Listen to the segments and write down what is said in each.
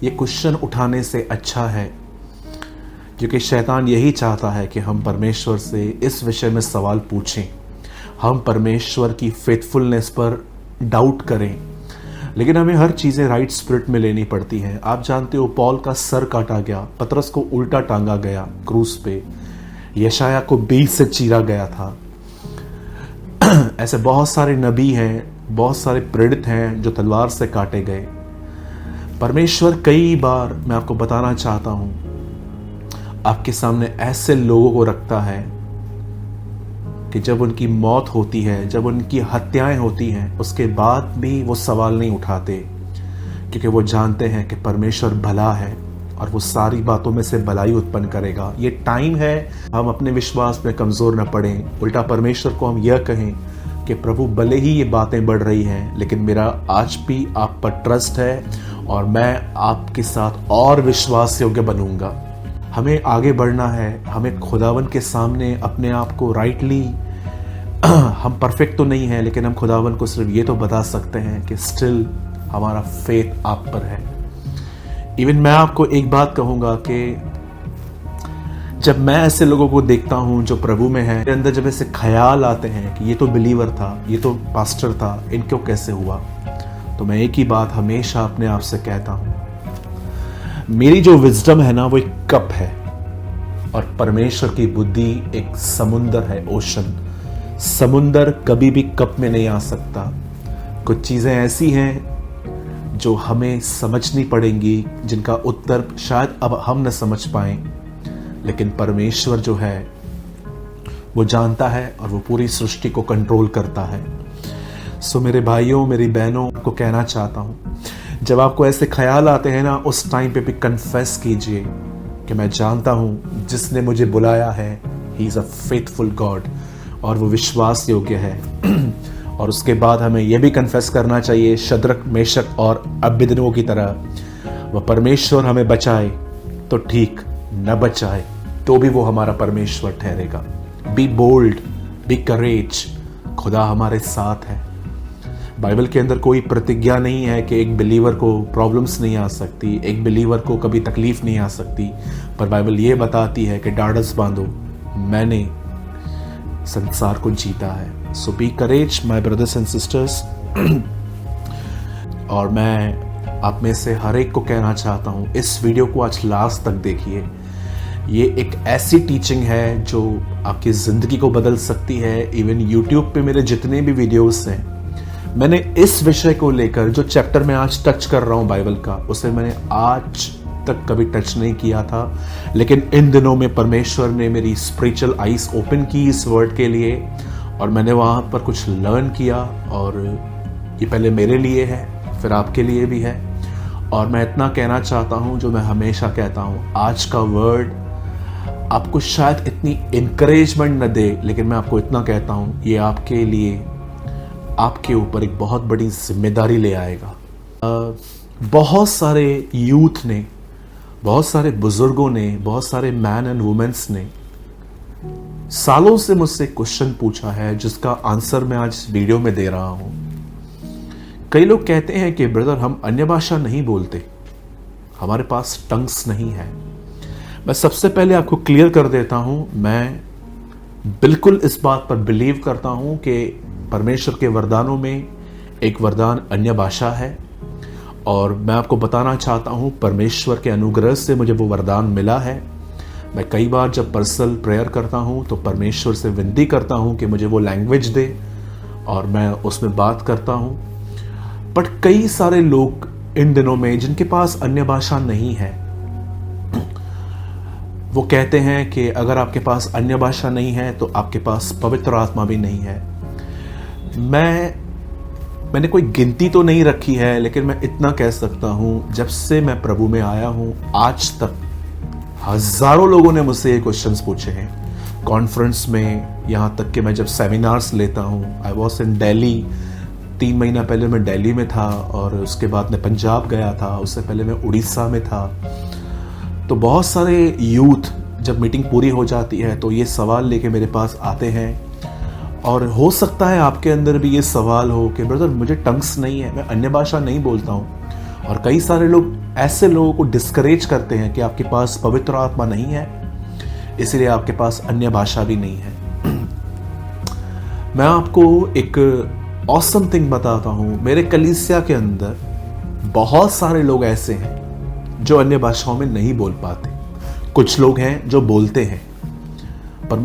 ये क्वेश्चन उठाने से अच्छा है, क्योंकि शैतान यही चाहता है कि हम परमेश्वर से इस विषय में सवाल पूछें, हम परमेश्वर की फेथफुलनेस पर डाउट करें। लेकिन हमें हर चीज़ें राइट स्पिरिट में लेनी पड़ती हैं। आप जानते हो, पॉल का सर काटा गया, पतरस को उल्टा टांगा गया क्रूस पे, यशाया को बीच से चीरा गया था। ऐसे बहुत सारे नबी हैं, बहुत सारे प्रेरित हैं जो तलवार से काटे गए। परमेश्वर कई बार, मैं आपको बताना चाहता हूं, आपके सामने ऐसे लोगों को रखता है कि जब उनकी मौत होती है, जब उनकी हत्याएं होती हैं, उसके बाद भी वो सवाल नहीं उठाते, क्योंकि वो जानते हैं कि परमेश्वर भला है और वो सारी बातों में से भलाई उत्पन्न करेगा। ये टाइम है हम अपने विश्वास में कमज़ोर न पड़ें, उल्टा परमेश्वर को हम यह कहें कि प्रभु, भले ही ये बातें बढ़ रही हैं, लेकिन मेरा आज भी आप पर ट्रस्ट है और मैं आपके साथ और विश्वास योग्य बनूंगा। हमें आगे बढ़ना है, हमें खुदावन के सामने अपने आप को राइटली, हम परफेक्ट तो नहीं है, लेकिन हम खुदावन को सिर्फ ये तो बता सकते हैं कि स्टिल हमारा फेथ आप पर है। इवन मैं आपको एक बात कहूंगा कि जब मैं ऐसे लोगों को देखता हूं जो प्रभु में है, मेरे अंदर जब ऐसे ख्याल आते हैं कि ये तो बिलीवर था, ये तो पास्टर था, इनको कैसे हुआ, तो मैं एक ही बात हमेशा अपने आप से कहता हूं, मेरी जो विजडम है ना, वो एक कप है और परमेश्वर की बुद्धि एक समुंदर है, ओशन। समुंदर कभी भी कप में नहीं आ सकता। कुछ चीजें ऐसी हैं जो हमें समझनी पड़ेंगी, जिनका उत्तर शायद अब हम न समझ पाए, लेकिन परमेश्वर जो है वो जानता है और वो पूरी सृष्टि को कंट्रोल करता है। सो मेरे भाइयों, मेरी बहनों को कहना चाहता हूं, जब आपको ऐसे ख्याल आते हैं ना, उस टाइम पे भी कन्फेस कीजिए कि मैं जानता हूं जिसने मुझे बुलाया है, he is a faithful God, और वो विश्वास योग्य है। और उसके बाद हमें यह भी कन्फेस करना चाहिए, शद्रक, मेशक और अबेदनगो की तरह, वह परमेश्वर हमें बचाए तो ठीक, न बचाए तो भी वो हमारा परमेश्वर ठहरेगा। बी बोल्ड, बी करेज, खुदा हमारे साथ है। बाइबल के अंदर कोई प्रतिज्ञा नहीं है कि एक बिलीवर को प्रॉब्लम्स नहीं आ सकती, एक बिलीवर को कभी तकलीफ नहीं आ सकती, पर बाइबल ये बताती है कि डाढ़स बांधो, मैंने संसार को जीता है। So be courage my brothers and sisters. और मैं आप में से हर एक को कहना चाहता हूं, इस वीडियो को आज लास्ट तक देखिए। ये एक ऐसी टीचिंग है जो आपकी ज़िंदगी को बदल सकती है। इवन यूट्यूब पे मेरे जितने भी वीडियोस हैं, मैंने इस विषय को लेकर, जो चैप्टर मैं आज टच कर रहा हूँ बाइबल का, उसे मैंने आज तक कभी टच नहीं किया था, लेकिन इन दिनों में परमेश्वर ने मेरी स्पिरिचुअल आइज ओपन की इस वर्ड के लिए, और मैंने वहाँ पर कुछ लर्न किया। और ये पहले मेरे लिए है, फिर आपके लिए भी है। और मैं इतना कहना चाहता हूँ, जो मैं हमेशा कहता हूँ, आज का वर्ड आपको शायद इतनी इंकरेजमेंट न दे, लेकिन मैं आपको इतना कहता हूँ, ये आपके लिए, आपके ऊपर एक बहुत बड़ी जिम्मेदारी ले आएगा। बहुत सारे यूथ ने, बहुत सारे बुजुर्गों ने, बहुत सारे मैन एंड वुमेन्स ने सालों से मुझसे क्वेश्चन पूछा है, जिसका आंसर मैं आज वीडियो में दे रहा हूं। कई लोग कहते हैं कि ब्रदर, हम अन्य भाषा नहीं बोलते, हमारे पास टंग्स नहीं है। मैं सबसे पहले आपको क्लियर कर देता हूं, मैं बिल्कुल इस बात पर बिलीव करता हूं कि परमेश्वर के वरदानों में एक वरदान अन्य भाषा है, और मैं आपको बताना चाहता हूं, परमेश्वर के अनुग्रह से मुझे वो वरदान मिला है। मैं कई बार जब पर्सनल प्रेयर करता हूं तो परमेश्वर से विनती करता हूं कि मुझे वो लैंग्वेज दे, और मैं उसमें बात करता हूं। बट कई सारे लोग इन दिनों में, जिनके पास अन्य भाषा नहीं है, वो कहते हैं कि अगर आपके पास अन्य भाषा नहीं है तो आपके पास पवित्र आत्मा भी नहीं है। मैंने कोई गिनती तो नहीं रखी है, लेकिन मैं इतना कह सकता हूं, जब से मैं प्रभु में आया हूं आज तक हजारों लोगों ने मुझसे ये क्वेश्चंस पूछे हैं, कॉन्फ्रेंस में, यहाँ तक कि मैं जब सेमिनार्स लेता हूँ। आई वॉज इन दिल्ली, 3 महीना पहले मैं दिल्ली में था, और उसके बाद मैं पंजाब गया था, उससे पहले मैं उड़ीसा में था। तो बहुत सारे यूथ, जब मीटिंग पूरी हो जाती है तो ये सवाल लेके मेरे पास आते हैं, और हो सकता है आपके अंदर भी ये सवाल हो कि ब्रदर, मुझे टंग्स नहीं है, मैं अन्य भाषा नहीं बोलता हूँ, और कई सारे लोग ऐसे लोगों को डिस्करेज करते हैं कि आपके पास पवित्र आत्मा नहीं है, इसलिए आपके पास अन्य भाषा भी नहीं है। मैं आपको एक ऑसम थिंग बताता हूं। मेरे कलीसिया के अंदर बहुत सारे लोग ऐसे हैं जो अन्य भाषाओं में नहीं बोल पाते। कुछ लोग हैं जो बोलते हैं, पर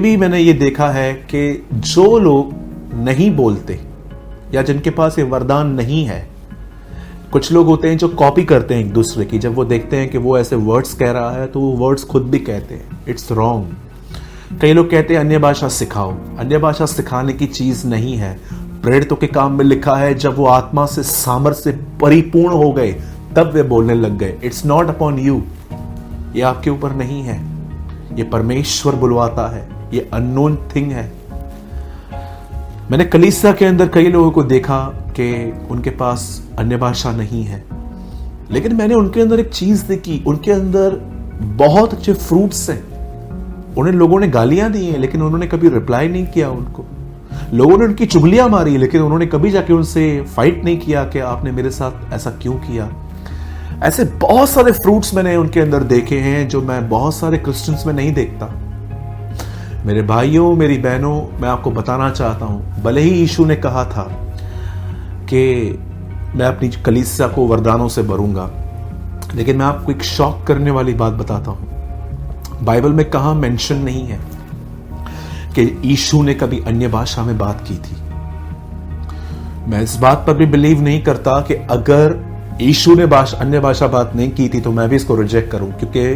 मैंने ये देखा है कि जो लोग नहीं बोलते या जिनके पास ये वरदान नहीं है, कुछ लोग होते हैं जो कॉपी करते हैं एक दूसरे की। जब वो देखते हैं कि वो ऐसे वर्ड्स कह रहा है तो वो वर्ड्स खुद भी कहते हैं। It's wrong. कई लोग कहते हैं अन्य भाषा सिखाओ। अन्य भाषा सिखाने की चीज नहीं है। प्रेरितों के काम में लिखा है जब वो आत्मा से सामर्थ्य से परिपूर्ण हो गए तब वे बोलने लग गए। It's not upon you. ये आपके ऊपर नहीं है, ये परमेश्वर बुलवाता है, ये अननोन थिंग है। मैंने कलीसिया के अंदर कई लोगों को देखा कि उनके पास अन्य भाषा नहीं है, लेकिन मैंने उनके अंदर एक चीज देखी। उनके अंदर बहुत अच्छे फ्रूट्स हैं। उन्हें लोगों ने गालियां दी हैं, लेकिन उन्होंने कभी रिप्लाई नहीं किया उनको। लोगों ने उनकी चुगलियां मारी, लेकिन उन्होंने कभी जाके उनसे फाइट नहीं किया कि आपने मेरे साथ ऐसा क्यों किया। ऐसे बहुत सारे फ्रूट्स मैंने उनके अंदर देखे हैं जो मैं बहुत सारे क्रिश्चियंस में नहीं देखता। मेरे भाइयों, मेरी बहनों, मैं आपको बताना चाहता हूं, भले ही यीशु ने कहा था कि मैं अपनी कलीसिया को वरदानों से भरूंगा, लेकिन मैं आपको एक शॉक करने वाली बात बताता हूं। बाइबल में कहां मेंशन नहीं है कि यीशु ने कभी अन्य भाषा में बात की थी। मैं इस बात पर भी बिलीव नहीं करता कि अगर यीशु ने अन्य भाषा बात नहीं की थी तो मैं भी इसको रिजेक्ट करूं, क्योंकि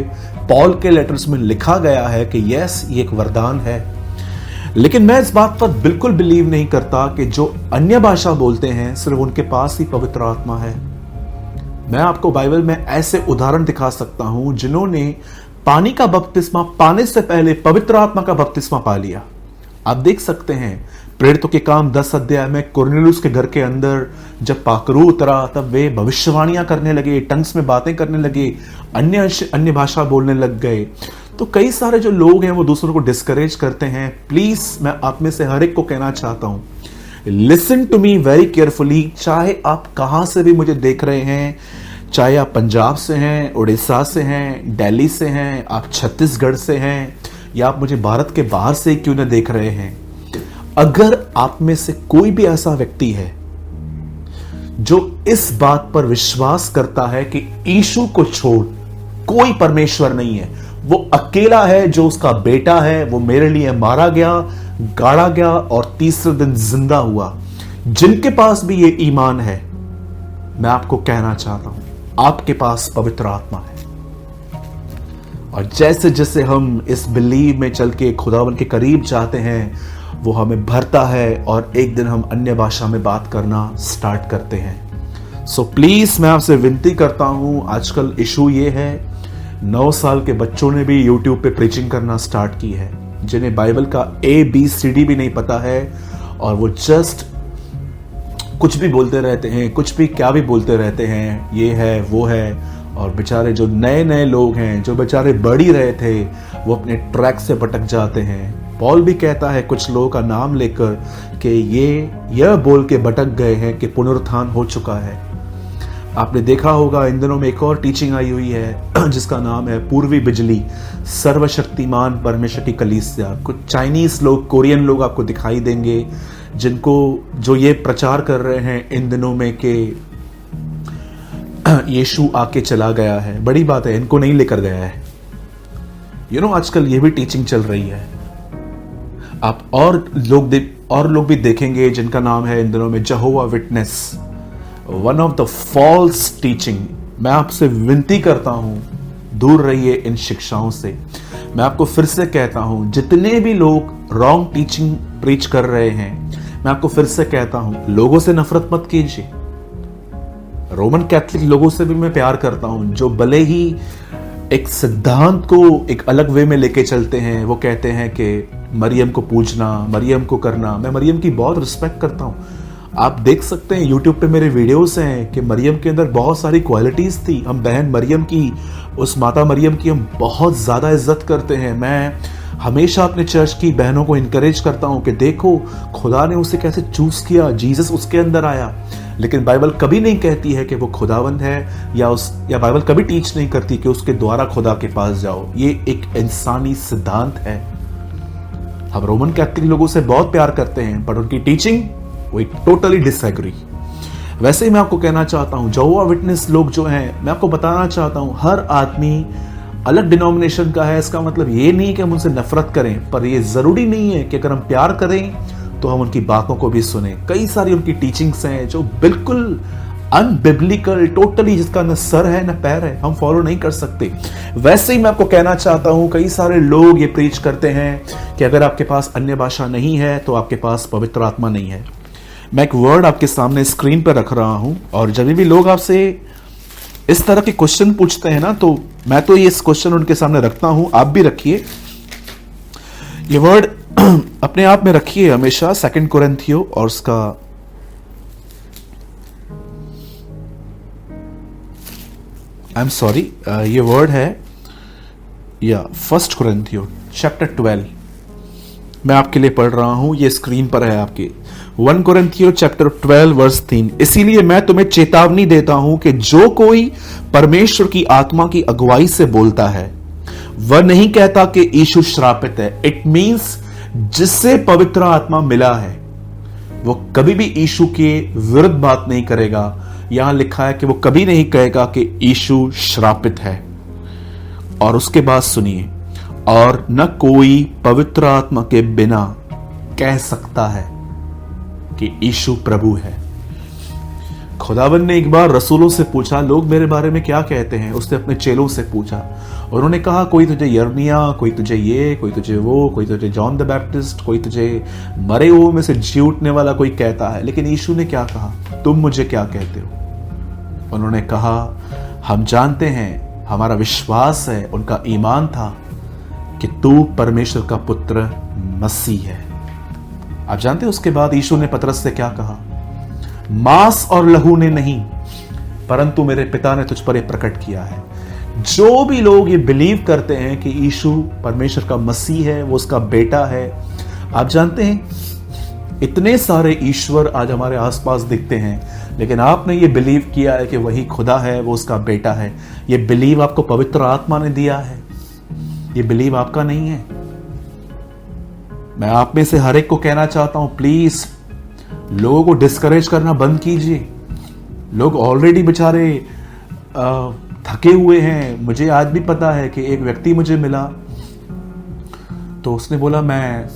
पॉल के लेटर्स में लिखा गया है कि यस, ये एक वरदान है। लेकिन मैं इस बात पर बिल्कुल बिलीव नहीं करता कि जो अन्य भाषा बोलते हैं सिर्फ उनके पास ही पवित्र आत्मा है। मैं आपको बाइबल में ऐसे उदाहरण दिखा सकता हूं जिन्होंने पानी का बपतिस्मा पाने से पहले पवित्र आत्मा का बपतिस्मा पा लिया। आप देख सकते हैं प्रेरितों के काम 10 अध्याय में कुरनेलियुस के घर के अंदर जब पाखरू उतरा तब वे भविष्यवाणियां करने लगे, टंग्स में बातें करने लगे, अन्य भाषा बोलने लग गए। तो कई सारे जो लोग हैं वो दूसरों को डिस्करेज करते हैं। प्लीज मैं आप में से हर एक को कहना चाहता हूं, listen to me very carefully. चाहे आप कहां से भी मुझे देख रहे हैं, चाहे आप पंजाब से हैं, उड़ीसा से हैं, दिल्ली से हैं, आप छत्तीसगढ़ से हैं, या आप मुझे भारत के बाहर से क्यों न देख रहे हैं, अगर आप में से कोई भी ऐसा व्यक्ति है जो इस बात पर विश्वास करता है कि यीशु को छोड़ कोई परमेश्वर नहीं है, वो अकेला है जो उसका बेटा है, वो मेरे लिए मारा गया, गाड़ा गया और तीसरे दिन जिंदा हुआ, जिनके पास भी ये ईमान है, मैं आपको कहना चाहता हूं आपके पास पवित्र आत्मा है। और जैसे जैसे हम इस बिलीव में चल के खुदावन के करीब जाते हैं, वो हमें भरता है और एक दिन हम अन्य भाषा में बात करना स्टार्ट करते हैं। सो प्लीज मैं आपसे विनती करता हूं, आजकल इशू ये है 9 साल के बच्चों ने भी यूट्यूब पे प्रीचिंग करना स्टार्ट की है, जिन्हें बाइबल का ABCD भी नहीं पता है, और वो जस्ट कुछ भी बोलते रहते हैं, कुछ भी क्या भी बोलते रहते हैं, ये है वो है। और बेचारे जो नए नए लोग हैं, जो बेचारे बढ़ ही रहे थे, वो अपने ट्रैक से भटक जाते हैं। पॉल भी कहता है कुछ लोगों का नाम लेकर कि यह बोल के भटक गए हैं कि पुनरुत्थान हो चुका है। आपने देखा होगा इन दिनों में एक और टीचिंग आई हुई है जिसका नाम है पूर्वी बिजली, सर्वशक्तिमान परमेश्वर की कलीसिया। कुछ चाइनीज लोग, कोरियन लोग आपको दिखाई देंगे जो ये प्रचार कर रहे हैं इन दिनों में कि यीशु आके चला गया है। बड़ी बात है, इनको नहीं लेकर गया है। आजकल ये भी टीचिंग चल रही है। आप और लोग भी देखेंगे जिनका नाम है इन दिनों में Jehovah witness, one of the false teaching. मैं आपसे विनती करता हूं, दूर रहिए इन शिक्षाओं से। मैं आपको फिर से कहता हूं, जितने भी लोग रॉन्ग टीचिंग प्रीच कर रहे हैं, मैं आपको फिर से कहता हूं, लोगों से नफरत मत कीजिए। रोमन कैथलिक लोगों से भी मैं प्यार करता हूं, जो भले ही एक सिद्धांत को एक अलग वे में लेके चलते हैं। वो कहते हैं कि मरियम को पूजना, मरियम को करना। मैं मरियम की बहुत रिस्पेक्ट करता हूं। आप देख सकते हैं यूट्यूब पे मेरे वीडियोस हैं कि मरियम के अंदर बहुत सारी क्वालिटीज थी। हम बहन मरियम की, उस माता मरियम की हम बहुत ज्यादा इज्जत करते हैं। मैं हमेशा अपने चर्च की बहनों को इनकरेज करता हूं कि देखो खुदा ने उसे कैसे चूज किया, जीसस उसके अंदर आया। लेकिन बाइबल कभी नहीं कहती है कि वो खुदावंद है, या बाइबल कभी टीच नहीं करती कि उसके द्वारा खुदा के पास जाओ। ये एक इंसानी सिद्धांत है। हम रोमन कैथोलिक लोगों से बहुत प्यार करते हैं, पर उनकी टीचिंग वो टोटली डिसएग्री। वैसे ही मैं आपको कहना चाहता हूं, यहोवा विटनेस लोग जो हैं, मैं आपको बताना चाहता हूं, हर आदमी अलग डिनोमिनेशन का है। इसका मतलब ये नहीं कि हम उनसे नफरत करें, पर ये जरूरी नहीं है कि अगर हम प्यार करें तो हम उनकी बातों को भी सुने। कई सारी उनकी टीचिंग्स हैं जो बिल्कुल अनबिब्लिकल, टोटली, जिसका न सर है न पैर है, हम फॉलो नहीं कर सकते। वैसे ही मैं आपको कहना चाहता हूं, कई सारे लोग ये प्रीच करते हैं कि अगर आपके पास अन्य भाषा नहीं है तो आपके पास पवित्र आत्मा नहीं है। मैं एक वर्ड आपके सामने स्क्रीन पर रख रहा हूं, और जब भी लोग आपसे इस तरह के क्वेश्चन पूछते हैं ना, तो मैं तो ये इस क्वेश्चन उनके सामने रखता हूं, आप भी रखिए। ये वर्ड अपने आप में रखिए हमेशा, 2 कुरिन्थियो और उसका ये वर्ड है 1 कुरिन्थियो चैप्टर 12। मैं आपके लिए पढ़ रहा हूं, ये स्क्रीन पर है आपके। 1 कुरिन्थियो चैप्टर 12 वर्स 3। इसीलिए मैं तुम्हें चेतावनी देता हूं कि जो कोई परमेश्वर की आत्मा की अगुवाई से बोलता है वह नहीं कहता कि यीशु श्रापित है। इट मींस जिससे पवित्र आत्मा मिला है वो कभी भी यीशु के विरुद्ध बात नहीं करेगा। यहां लिखा है कि वो कभी नहीं कहेगा कि यीशु श्रापित है। और उसके बाद सुनिए, और न कोई पवित्र आत्मा के बिना कह सकता है कि यीशु प्रभु है। खुदावन ने एक बार रसूलों से पूछा, लोग मेरे बारे में क्या कहते हैं? उसने अपने चेलों से पूछा। उन्होंने कहा, कोई तुझे यर्मिया, कोई तुझे ये, कोई तुझे वो, कोई तुझे जॉन द बैप्टिस्ट, कोई तुझे मरे हुए में से जी उठने वाला कोई कहता है। लेकिन यीशु ने क्या कहा? तुम मुझे क्या कहते हो? उन्होंने कहा, हम जानते हैं, हमारा विश्वास है, उनका ईमान था कि तू परमेश्वर का पुत्र मसीह है। आप जानते हैं उसके बाद यीशु ने पतरस से क्या कहा? मांस और लहू ने नहीं, परंतु मेरे पिता ने तुझ पर यह प्रकट किया है। जो भी लोग ये बिलीव करते हैं कि यीशु परमेश्वर का मसीह है, वो उसका बेटा है। आप जानते हैं इतने ईश्वर ईश्वर आज हमारे आसपास दिखते हैं, लेकिन आपने ये बिलीव किया है कि वही खुदा है, वो उसका बेटा है। ये बिलीव आपको पवित्र आत्मा ने दिया है, ये बिलीव आपका नहीं है। मैं आप में से हर एक को कहना चाहता हूं, प्लीज लोगों को डिस्करेज करना बंद कीजिए। लोग ऑलरेडी बेचारे थके हुए हैं। मुझे आज भी पता है कि एक व्यक्ति मुझे मिला, तो उसने बोला मैं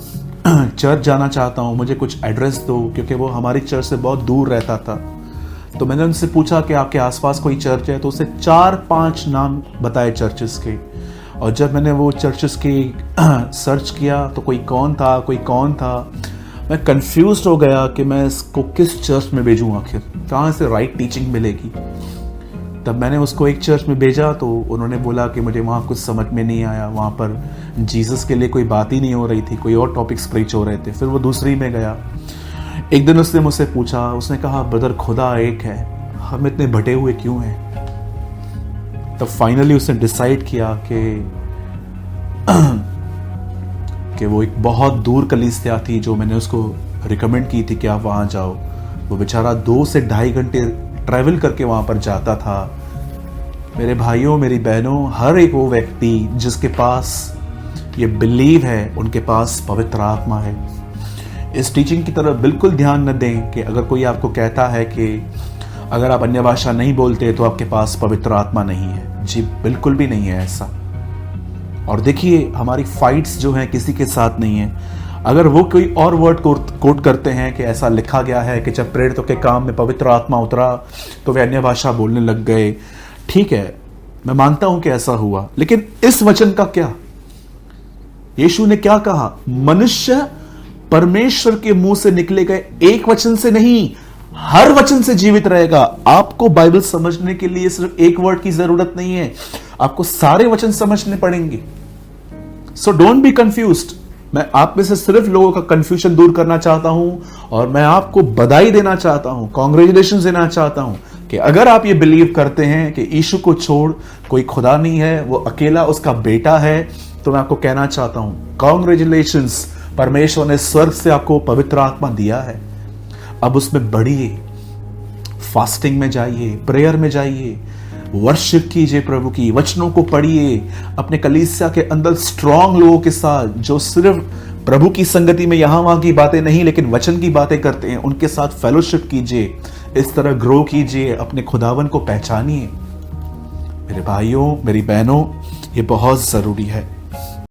चर्च जाना चाहता हूं, मुझे कुछ एड्रेस दो, क्योंकि वो हमारी चर्च से बहुत दूर रहता था। तो मैंने उनसे पूछा कि आपके आसपास कोई चर्च है, तो उसने 4-5 नाम बताए चर्चेस के। और जब मैंने वो चर्चेस की सर्च किया तो कोई कौन था, मैं कंफ्यूज हो गया कि मैं इसको किस चर्च में भेजूं, आखिर कहाँ से राइट टीचिंग मिलेगी। तब मैंने उसको एक चर्च में भेजा, तो उन्होंने बोला कि मुझे वहाँ कुछ समझ में नहीं आया, वहाँ पर जीसस के लिए कोई बात ही नहीं हो रही थी, कोई और टॉपिक्स प्रीच हो रहे थे। फिर वो दूसरी में गया। एक दिन उसने मुझसे पूछा, उसने कहा, ब्रदर खुदा एक है, हम इतने बटे हुए क्यों हैं? तब फाइनली उसने डिसाइड किया कि वो एक बहुत दूर कलीसिया थी जो मैंने उसको रिकमेंड की थी कि आप वहाँ जाओ। वो बेचारा 2 से 2.5 घंटे ट्रैवल करके वहाँ पर जाता था। मेरे भाइयों, मेरी बहनों, हर एक वो व्यक्ति जिसके पास ये बिलीव है, उनके पास पवित्र आत्मा है। इस टीचिंग की तरफ बिल्कुल ध्यान न दें कि अगर कोई आपको कहता है कि अगर आप अन्य भाषा नहीं बोलते तो आपके पास पवित्र आत्मा नहीं है। जी बिल्कुल भी नहीं है ऐसा। और देखिए, हमारी फाइट्स जो हैं किसी के साथ नहीं है। अगर वो कोई और वर्ड कोट करते हैं कि ऐसा लिखा गया है कि जब प्रेरितों के काम में पवित्र आत्मा उतरा तो वे अन्य भाषा बोलने लग गए, ठीक है, मैं मानता हूं कि ऐसा हुआ, लेकिन इस वचन का क्या? यीशु ने क्या कहा? मनुष्य परमेश्वर के मुंह से निकले गए एक वचन से नहीं, हर वचन से जीवित रहेगा। आपको बाइबल समझने के लिए सिर्फ एक वर्ड की जरूरत नहीं है, आपको सारे वचन समझने पड़ेंगे। So don't be confused. मैं आप में से सिर्फ लोगों का कंफ्यूजन दूर करना चाहता हूं, और मैं आपको बधाई देना चाहता हूं, कांग्रेचुलेशन देना चाहता हूं कि अगर आप ये बिलीव करते हैं कि यीशु को छोड़ कोई खुदा नहीं है, वो अकेला उसका बेटा है, तो मैं आपको कहना चाहता हूं, कांग्रेचुलेशंस, परमेश्वर ने स्वर्ग से आपको पवित्र आत्मा दिया है। अब उसमें बढ़िए, फास्टिंग में जाइए, प्रेयर में जाइए, वर्शिप कीजिए, प्रभु की वचनों को पढ़िए, अपने कलीसिया के अंदर स्ट्रांग लोगों के साथ जो सिर्फ प्रभु की संगति में यहां वहां की बातें नहीं लेकिन वचन की बातें करते हैं, उनके साथ फेलोशिप कीजिए, इस तरह ग्रो कीजिए, अपने खुदावन को पहचानिए। मेरे भाइयों, मेरी बहनों, ये बहुत जरूरी है।